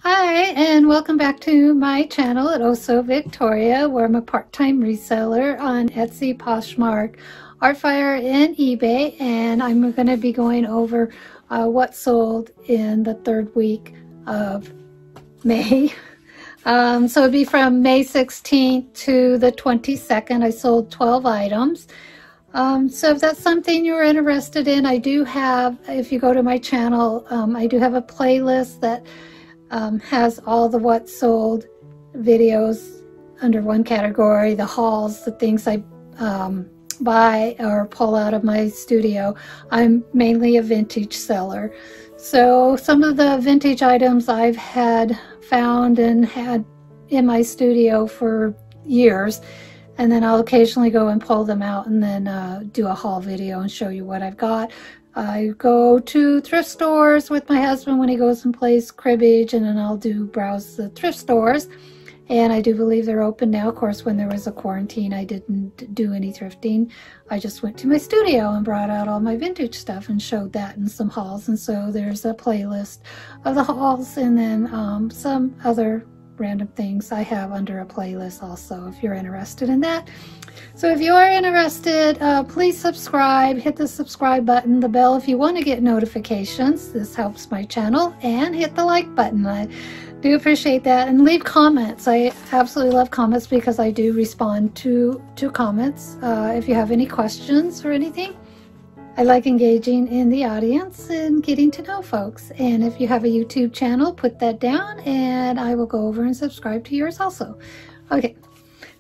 Hi, and welcome back to my channel at Also Victoria, where I'm a part-time reseller on Etsy, Poshmark, Artfire, and eBay, and I'm going to be going over what sold in the third week of May. So it'd be from May 16th to the 22nd. I sold 12 items. So if that's something you're interested in, I do have, if you go to my channel, I do have a playlist that has all the what sold videos under one category, the hauls, the things I buy or pull out of my studio. I'm mainly a vintage seller. So some of the vintage items I've had found and had in my studio for years, and then I'll occasionally go and pull them out and then do a haul video and show you what I've got. I go to thrift stores with my husband when he goes and plays cribbage, and then I'll browse the thrift stores. And I do believe they're open now. Of course, when there was a quarantine, I didn't do any thrifting. I just went to my studio and brought out all my vintage stuff and showed that in some hauls. And so there's a playlist of the hauls, and then some other random things I have under a playlist also, if you're interested in that. So if you are interested, please subscribe, hit the subscribe button, the bell if you want to get notifications. This helps my channel, and hit the like button. I do appreciate that, and leave comments. I absolutely love comments because I do respond to comments. If you have any questions or anything, I like engaging in the audience and getting to know folks. And if you have a YouTube channel, put that down and I will go over and subscribe to yours also. Okay,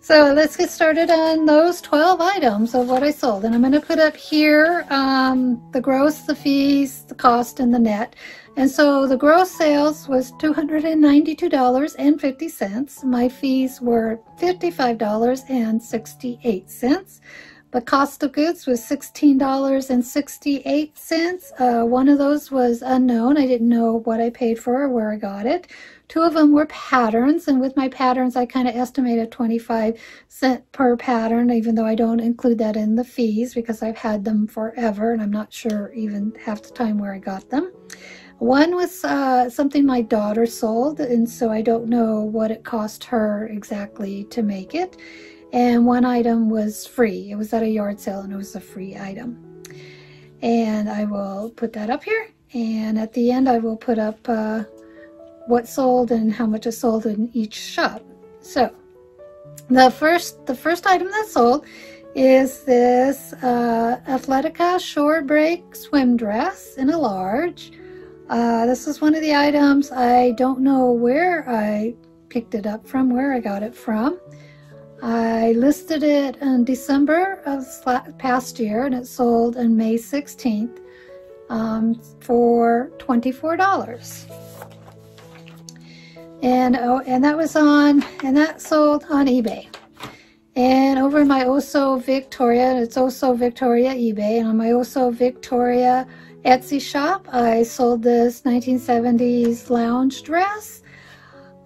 so let's get started on those 12 items of what I sold. And I'm going to put up here the gross, the fees, the cost, and the net. And so the gross sales was $292.50. My fees were $55.68. The cost of goods was $16.68. One of those was unknown. I didn't know what I paid for or where I got it. Two of them were patterns, and with my patterns, I kind of estimated 25 cents per pattern, even though I don't include that in the fees because I've had them forever, and I'm not sure even half the time where I got them. One was something my daughter sold, and so I don't know what it cost her exactly to make it. And one item was free. It was at a yard sale and it was a free item. And I will put that up here. And at the end I will put up what sold and how much it sold in each shop. So the first item that sold is this Athletica short break swim dress in a large. This is one of the items. I don't know where I picked it up from, where I got it from. I listed it in December of past year, and it sold on May 16th for $24. And that sold on eBay. And over in my Also Victoria, it's Also Victoria eBay, and on my Also Victoria Etsy shop, I sold this 1970s lounge dress.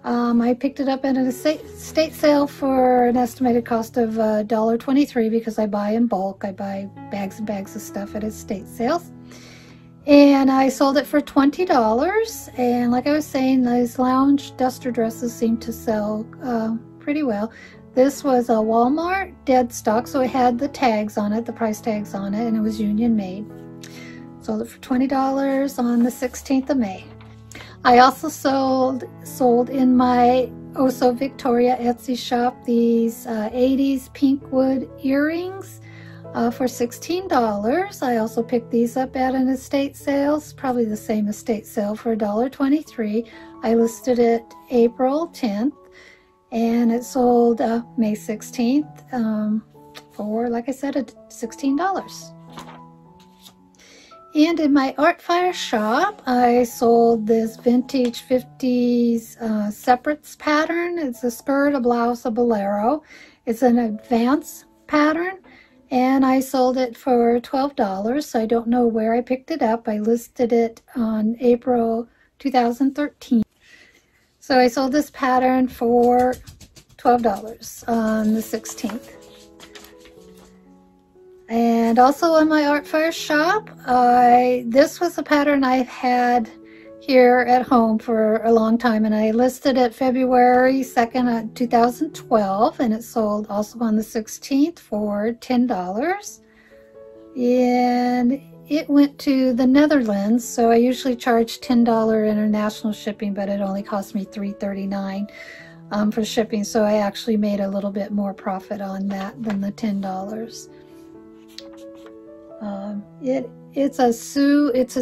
I picked it up at an estate sale for an estimated cost of $1.23 because I buy in bulk. I buy bags and bags of stuff at estate sales. And I sold it for $20. And like I was saying, these lounge duster dresses seem to sell pretty well. This was a Walmart dead stock, so it had the tags on it, the price tags on it, and it was union made. Sold it for $20 on the 16th of May. I also sold in my Also Victoria Etsy shop these 80s pink wood earrings for $16. I also picked these up at an estate sale, probably the same estate sale, for $1.23. I listed it April 10th, and it sold May 16th for, like I said, $16. And in my Artfire shop, I sold this vintage 50s separates pattern. It's a skirt, a blouse, a bolero. It's an advance pattern, and I sold it for $12. So I don't know where I picked it up. I listed it on April 2013. So I sold this pattern for $12 on the 16th. And also in my Artfire shop, this was a pattern I've had here at home for a long time, and I listed it February 2nd, 2012, and it sold also on the 16th for $10. And it went to the Netherlands, so I usually charge $10 international shipping, but it only cost me $3.39 for shipping, so I actually made a little bit more profit on that than the $10. It's a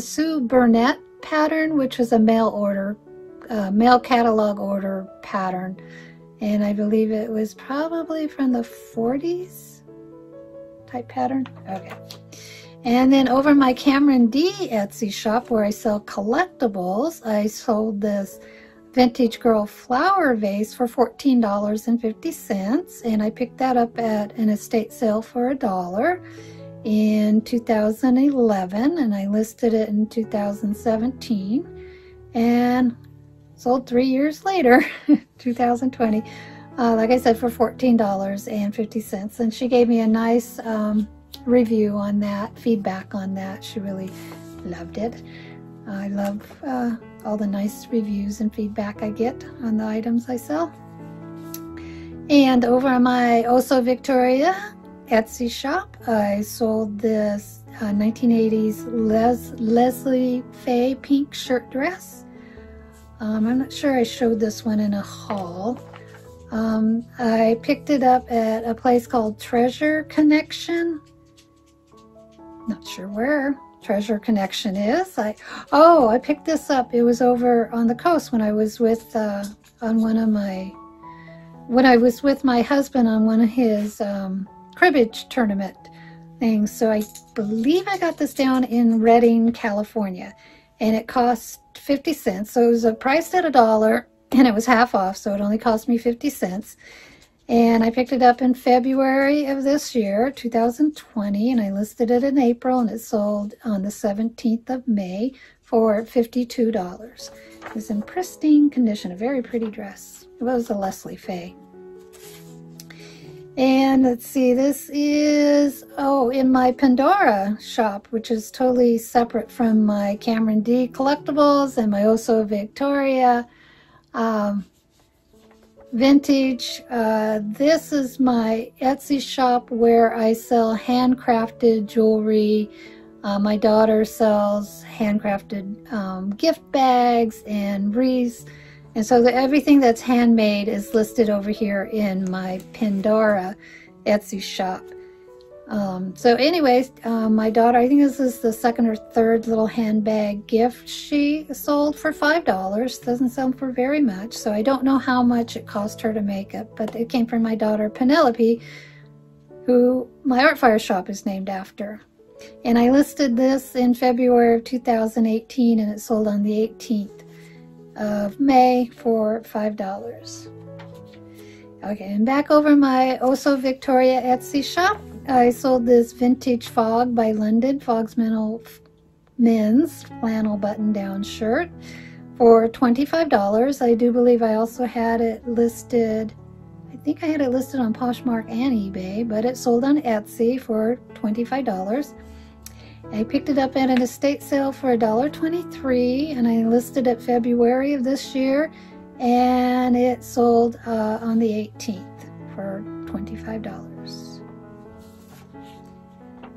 Sue Burnett pattern, which was a mail catalog order pattern, and I believe it was probably from the 40s type pattern. Okay. And then over my Cameron D Etsy shop, where I sell collectibles, I sold this vintage girl flower vase for $14.50, and I picked that up at an estate sale for $1 in 2011, and I listed it in 2017 and sold 3 years later, 2020, like I said, for $14.50. And she gave me a nice review on that, feedback on that. She really loved it. I love all the nice reviews and feedback I get on the items I sell. And over on my Also Victoria Etsy shop, I sold this 1980s Leslie Faye pink shirt dress. I'm not sure I showed this one in a haul. I picked it up at a place called Treasure Connection. Not sure where Treasure Connection is. I picked this up. It was over on the coast when I was with when I was with my husband on one of his cribbage tournament things. So I believe I got this down in Redding, California, and it cost 50 cents. So it was priced at $1, and it was half off, so it only cost me 50 cents. And I picked it up in February of this year, 2020, and I listed it in April, and it sold on the 17th of May for $52. It was in pristine condition, a very pretty dress. It was a Leslie Faye. And let's see, this is, in my Pandora shop, which is totally separate from my Cameron D collectibles and my Also Victoria vintage. This is my Etsy shop where I sell handcrafted jewelry. My daughter sells handcrafted gift bags and wreaths. And so everything that's handmade is listed over here in my Pandora Etsy shop. So anyways, my daughter, I think this is the second or third little handbag gift she sold for $5. Doesn't sell for very much, so I don't know how much it cost her to make it, but it came from my daughter Penelope, who my Artfire shop is named after. And I listed this in February of 2018, and it sold on the 18th of May for $5. Okay, and back over my Also Victoria Etsy shop, I sold this vintage Fog by London Fog's men's flannel button-down shirt for $25. I do believe I also had it listed, I think I had it listed on Poshmark and eBay, but it sold on Etsy for $25. I picked it up at an estate sale for $1.23, and I listed it February of this year, and it sold on the 18th for $25.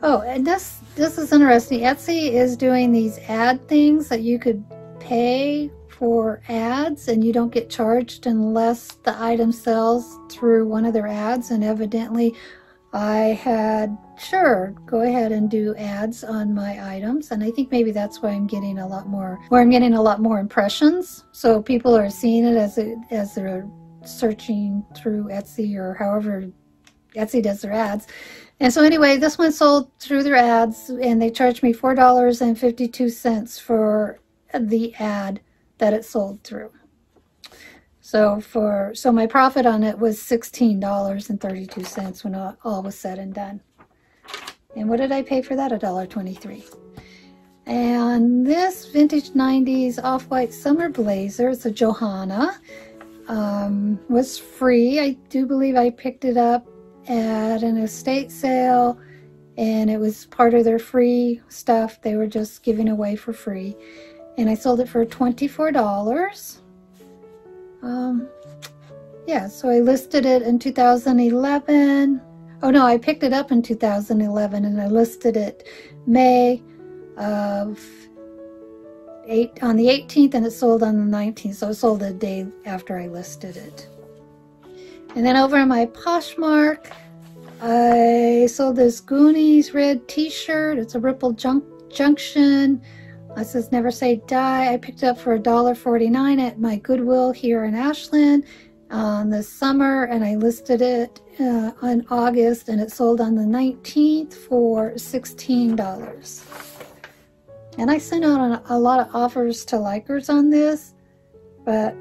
Oh, and this is interesting. Etsy is doing these ad things that you could pay for ads, and you don't get charged unless the item sells through one of their ads. And evidently I had, sure, go ahead and do ads on my items, and I think maybe that's why I'm getting a lot more, impressions. So people are seeing it as they're searching through Etsy, or however Etsy does their ads. And so anyway, this one sold through their ads, and they charged me $4.52 for the ad that it sold through. So my profit on it was $16.32 when all was said and done. And what did I pay for that? $1.23. And this vintage 90s off-white summer blazer, it's a Johanna, was free. I do believe I picked it up at an estate sale, and it was part of their free stuff they were just giving away for free. and I sold it for $24. Yeah, so I listed it in 2011. Oh no, I picked it up in 2011 and I listed it May of on the 18th, and it sold on the 19th, so it sold a day after I listed it. And then over on my Poshmark, I sold this Goonies red t-shirt. It's a Ripple Junction. It says never say die. I picked it up for $1.49 at my Goodwill here in Ashland this summer, and I listed it in August, and it sold on the 19th for $16. And I sent out a lot of offers to likers on this, but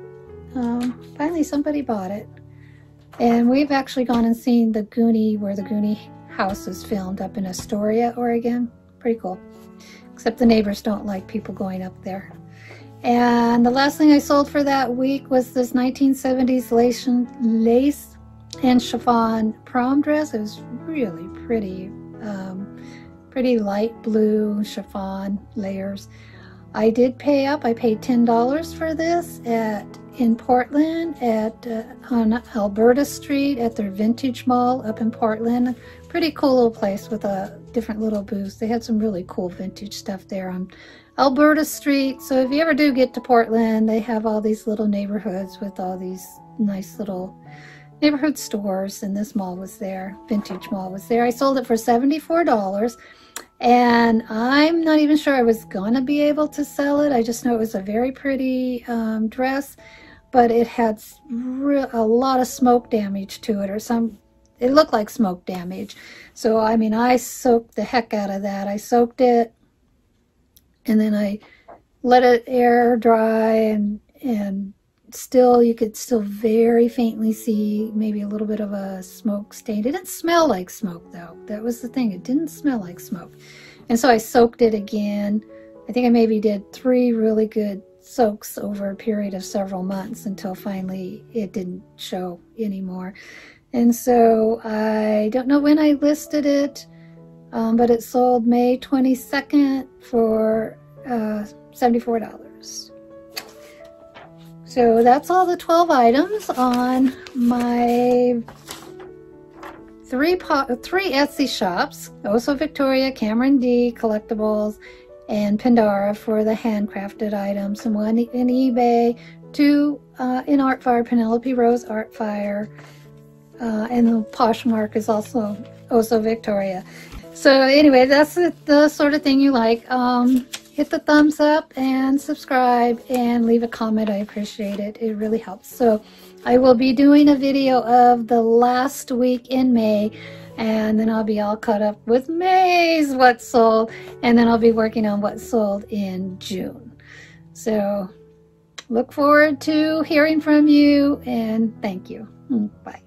finally somebody bought it. And we've actually gone and seen the Goonie, where the Goonie house is filmed, up in Astoria, Oregon. Pretty cool. Except the neighbors don't like people going up there. And the last thing I sold for that week was this 1970s lace and chiffon prom dress. It was really pretty. Pretty light blue chiffon layers. I did pay up. I paid $10 for this in Portland on Alberta Street at their Vintage Mall up in Portland. Pretty cool little place with a different little booths. They had some really cool vintage stuff there on Alberta Street. So if you ever do get to Portland, they have all these little neighborhoods with all these nice little neighborhood stores, and this mall was there. Vintage Mall was there. I sold it for $74. And I'm not even sure I was gonna be able to sell it. I just know it was a very pretty dress, but it had a lot of smoke damage to it, or it looked like smoke damage. So I mean, I soaked the heck out of that. I soaked it, and then I let it air dry, and still, you could still very faintly see maybe a little bit of a smoke stain. It didn't smell like smoke though. That was the thing. It didn't smell like smoke. And so I soaked it again. I think I maybe did 3 really good soaks over a period of several months until finally it didn't show anymore. And so I don't know when I listed it, but it sold May 22nd for $74. So that's all the 12 items on my three Etsy shops: Oso Victoria, Cameron D, Collectibles, and Pandora for the handcrafted items, and 1 in eBay, 2 in Artfire, Penelope Rose Artfire, and the Poshmark is also Oso Victoria. So anyway, that's the sort of thing you like. Hit the thumbs up and subscribe and leave a comment. I appreciate it. It really helps. So I will be doing a video of the last week in May, and then I'll be all caught up with May's what sold, and then I'll be working on what sold in June. So look forward to hearing from you, and thank you. Bye.